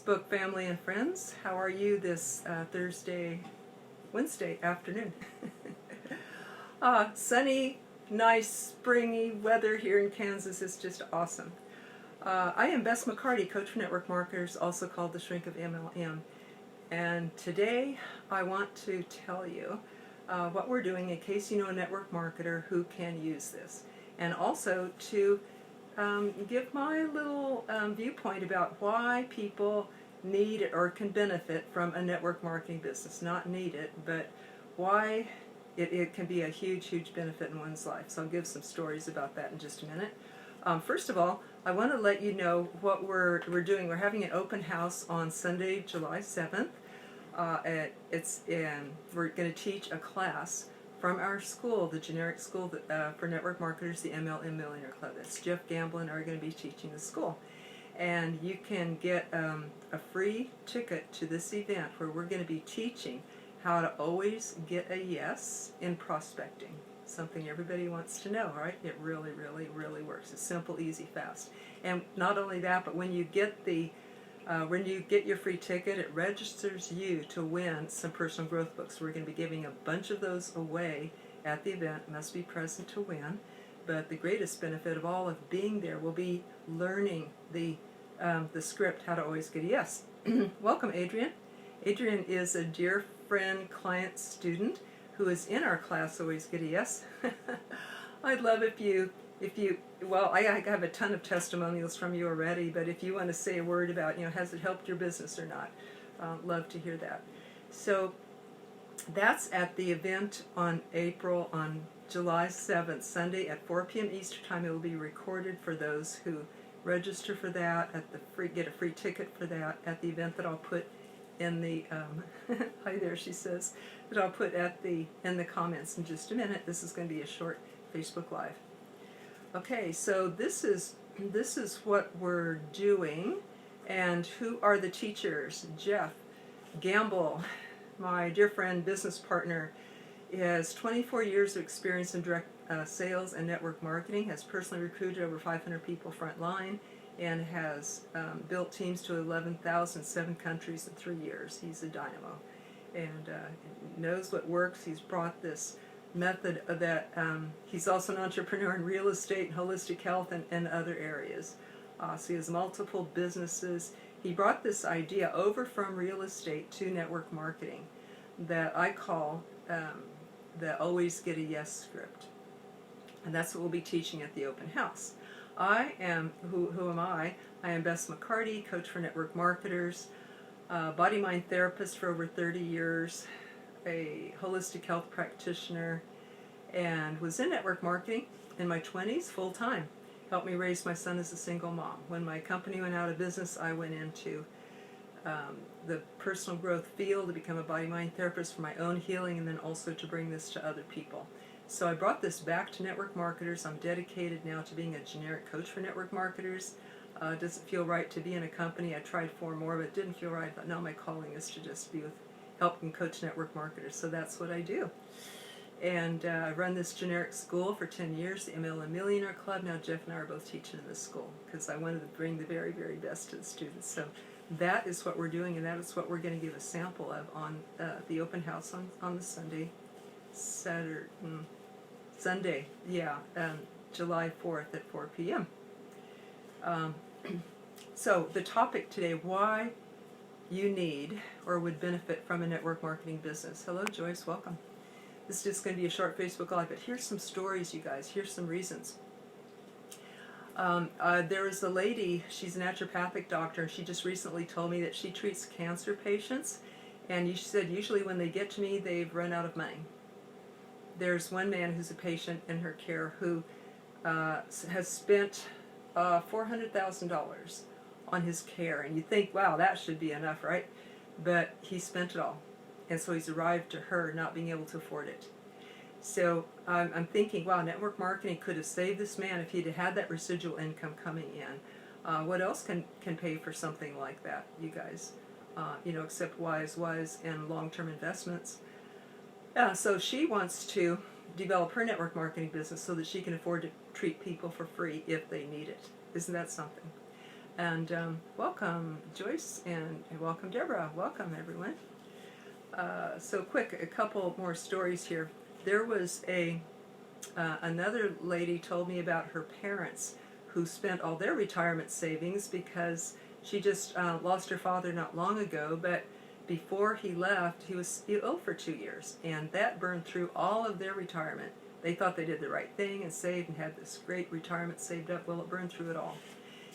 Facebook family and friends. How are you this Wednesday afternoon? Sunny, nice, springy weather here in Kansas is just awesome. I am Bess McCarty, coach for network marketers, also called the shrink of MLM. And today I want to tell you what we're doing in case you know a network marketer who can use this. And also to give my little viewpoint about why people need it or can benefit from a network marketing business. Not need it, but why it can be a huge, huge benefit in one's life. So I'll give some stories about that in just a minute. First of all, I want to let you know what we're doing. We're having an open house on Sunday, July 7th. We're going to teach a class from our school, the generic school for network marketers, the MLM Millionaire Club. That's Jeff Gamble and I are going to be teaching the school. And you can get a free ticket to this event where we're going to be teaching how to always get a yes in prospecting. Something everybody wants to know, right? It really, really, really works. It's simple, easy, fast. And not only that, but when you get your free ticket, it registers you to win some personal growth books. We're going to be giving a bunch of those away at the event. Must be present to win. But the greatest benefit of all of being there will be learning the script, how to always get a yes. Welcome, Adrian. Adrian is a dear friend, client, student who is in our class, Always Get a Yes. I'd love if you, well, I have a ton of testimonials from you already, but if you want to say a word about, has it helped your business or not, love to hear that. So that's at the event on July 7th, Sunday at 4 p.m. Eastern Time. It will be recorded for those who register for that, get a free ticket for that at the event that I'll put in the, hi there, she says, that I'll put in the comments in just a minute. This is going to be a short Facebook Live. Okay, so this is what we're doing, and who are the teachers? Jeff Gamble, my dear friend, business partner, has 24 years of experience in direct sales and network marketing, has personally recruited over 500 people frontline, and has built teams to 11,000 in 7 countries in 3 years. He's a dynamo and knows what works. He's brought this method that he's also an entrepreneur in real estate and holistic health and other areas. So he has multiple businesses. He brought this idea over from real estate to network marketing that I call the Always Get a Yes script. And that's what we'll be teaching at the open house. I am, who am I? I am Bess McCarty, coach for network marketers, body-mind therapist for over 30 years, a holistic health practitioner, and was in network marketing in my 20s full-time. Helped me raise my son as a single mom. When my company went out of business, I went into the personal growth field to become a body-mind therapist for my own healing and then also to bring this to other people. So I brought this back to network marketers. I'm dedicated now to being a generic coach for network marketers. It doesn't feel right to be in a company. I tried 4 more, but it didn't feel right. But now my calling is to just be with helping coach network marketers. So that's what I do. And I run this generic school for 10 years, the MLM Millionaire Club. Now Jeff and I are both teaching in this school because I wanted to bring the very, very best to the students. So that is what we're doing, and that is what we're going to give a sample of on the open house on the Sunday, July 4th at 4 p.m. So the topic today, why you need or would benefit from a network marketing business. Hello, Joyce, welcome. This is just going to be a short Facebook Live, but here's some stories, you guys. Here's some reasons. There is a lady, she's a naturopathic doctor, and she just recently told me that she treats cancer patients, and she said usually when they get to me, they've run out of money. There's one man who's a patient in her care who has spent $400,000 on his care, and you think, wow, that should be enough, right? But he spent it all, and so he's arrived to her not being able to afford it. So I'm thinking, wow, network marketing could have saved this man if he'd had that residual income coming in. What else can pay for something like that, you guys? Except wise and long-term investments. So she wants to develop her network marketing business so that she can afford to treat people for free if they need it. Isn't that something? And welcome, Joyce, and welcome, Deborah. Welcome, everyone. So quick, a couple more stories here. There was another lady told me about her parents who spent all their retirement savings because she just lost her father not long ago, but before he left, he was ill for 2 years, and that burned through all of their retirement. They thought they did the right thing and saved and had this great retirement saved up. Well, it burned through it all.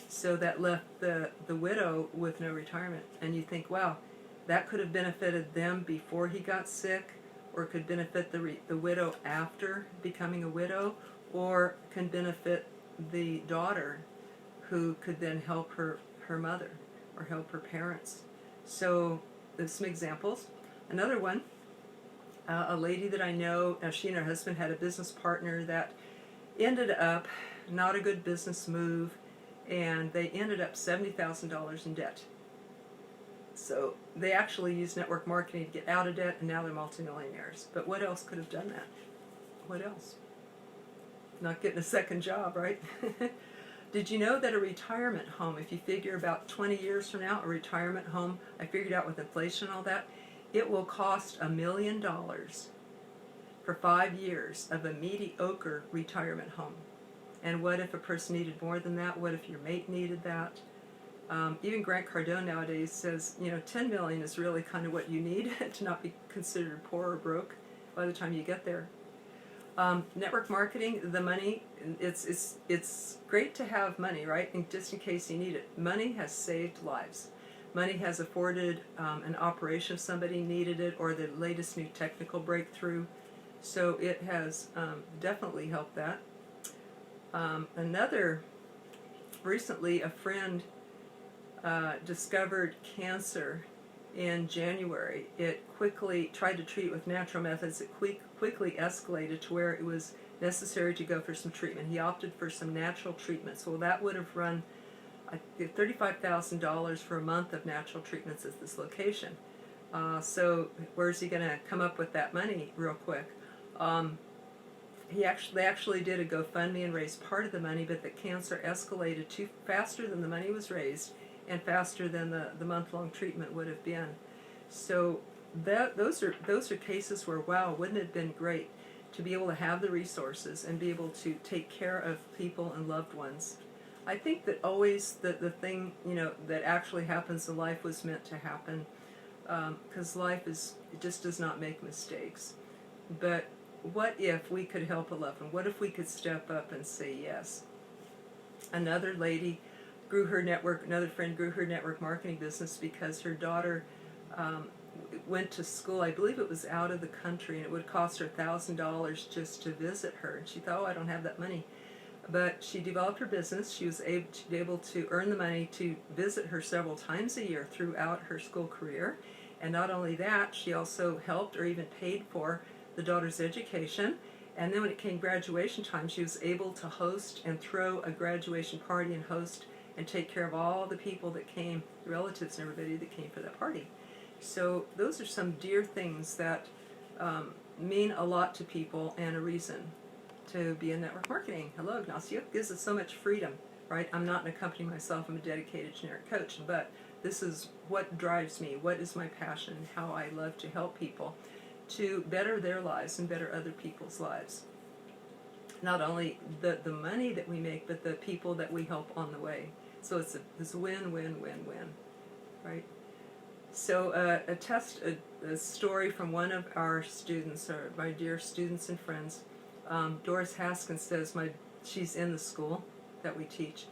So that left the widow with no retirement. And you think, wow, that could have benefited them before he got sick, or could benefit the widow after becoming a widow, or can benefit the daughter who could then help her mother or help her parents. So there's some examples. Another one, a lady that I know, she and her husband had a business partner that ended up not a good business move, and they ended up $70,000 in debt. So they actually used network marketing to get out of debt, and now they're multimillionaires. But what else could have done that? What else? Not getting a second job, right? Did you know that a retirement home, if you figure about 20 years from now, a retirement home, I figured out with inflation and all that, it will cost $1 million for 5 years of a mediocre retirement home. And what if a person needed more than that? What if your mate needed that? Even Grant Cardone nowadays says, $10 million is really kind of what you need to not be considered poor or broke by the time you get there. Network marketing, the money, it's great to have money, right? And just in case you need it. Money has saved lives. Money has afforded an operation if somebody needed it, or the latest new technical breakthrough. So it has definitely helped that. Recently a friend discovered cancer in January. It quickly tried to treat it with natural methods. It quickly escalated to where it was necessary to go for some treatment. He opted for some natural treatment. So that would have run $35,000 for a month of natural treatments at this location. So where's he going to come up with that money real quick? They actually did a GoFundMe and raised part of the money, but the cancer escalated faster than the money was raised, and faster than the month-long treatment would have been. So those are cases where, wow, wouldn't it have been great to be able to have the resources and be able to take care of people and loved ones. I think that always the thing that actually happens in life was meant to happen, because life it just does not make mistakes. But what if we could help a loved one? What if we could step up and say yes? Another friend grew her network marketing business because her daughter went to school, I believe it was out of the country, and it would cost her $1,000 just to visit her. And she thought, I don't have that money. But she developed her business. She was able to earn the money to visit her several times a year throughout her school career. And not only that, she also helped or even paid for the daughter's education. And then when it came graduation time, she was able to host and throw a graduation party and host and take care of all the people that came, the relatives and everybody that came for that party. So those are some dear things that mean a lot to people, and a reason to be in network marketing. Hello, Ignacio. It gives us so much freedom, right? I'm not an company myself. I'm a dedicated generic coach, but this is what drives me, what is my passion, how I love to help people to better their lives and better other people's lives. Not only the money that we make, but the people that we help on the way. So it's a win, win, win, win, right? So a story from one of our students, or my dear students and friends. Doris Haskins says, she's in the school that we teach,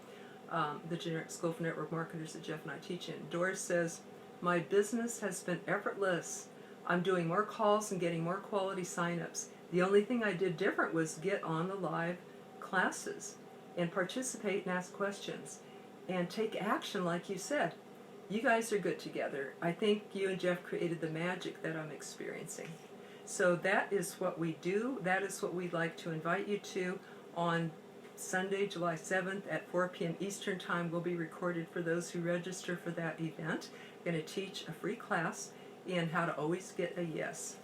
the generic school for network marketers that Jeff and I teach in. Doris says, my business has been effortless. I'm doing more calls and getting more quality signups. The only thing I did different was get on the live classes and participate and ask questions and take action, like you said. You guys are good together. I think you and Jeff created the magic that I'm experiencing. So that is what we do. That is what we'd like to invite you to on Sunday, July 7th at 4 p.m. Eastern Time. Will be recorded for those who register for that event. I'm going to teach a free class in how to always get a yes.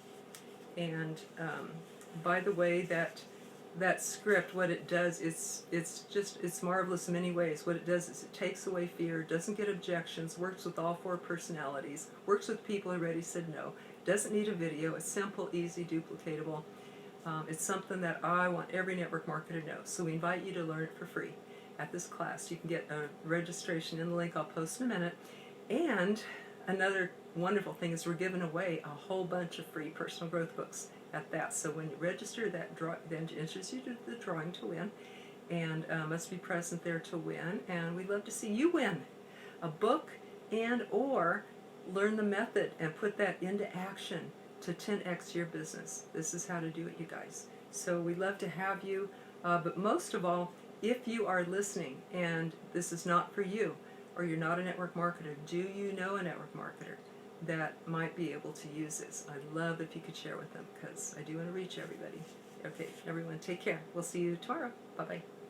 And by the way, that that script, what it does, it's marvelous in many ways. What it does is it takes away fear, doesn't get objections, works with all 4 personalities, works with people who already said no, doesn't need a video, it's simple, easy, duplicatable. It's something that I want every network marketer to know. So we invite you to learn it for free at this class. You can get a registration in the link I'll post in a minute. And another wonderful thing is we're giving away a whole bunch of free personal growth books at that. So when you register, that then enters you to the drawing to win, and must be present there to win. And we'd love to see you win a book and or learn the method and put that into action to 10x your business. This is how to do it, you guys. So we'd love to have you, but most of all, if you are listening and this is not for you, or you're not a network marketer, do you know a network marketer that might be able to use this? I'd love if you could share with them, because I do want to reach everybody. Okay, everyone, take care. We'll see you tomorrow. Bye-bye.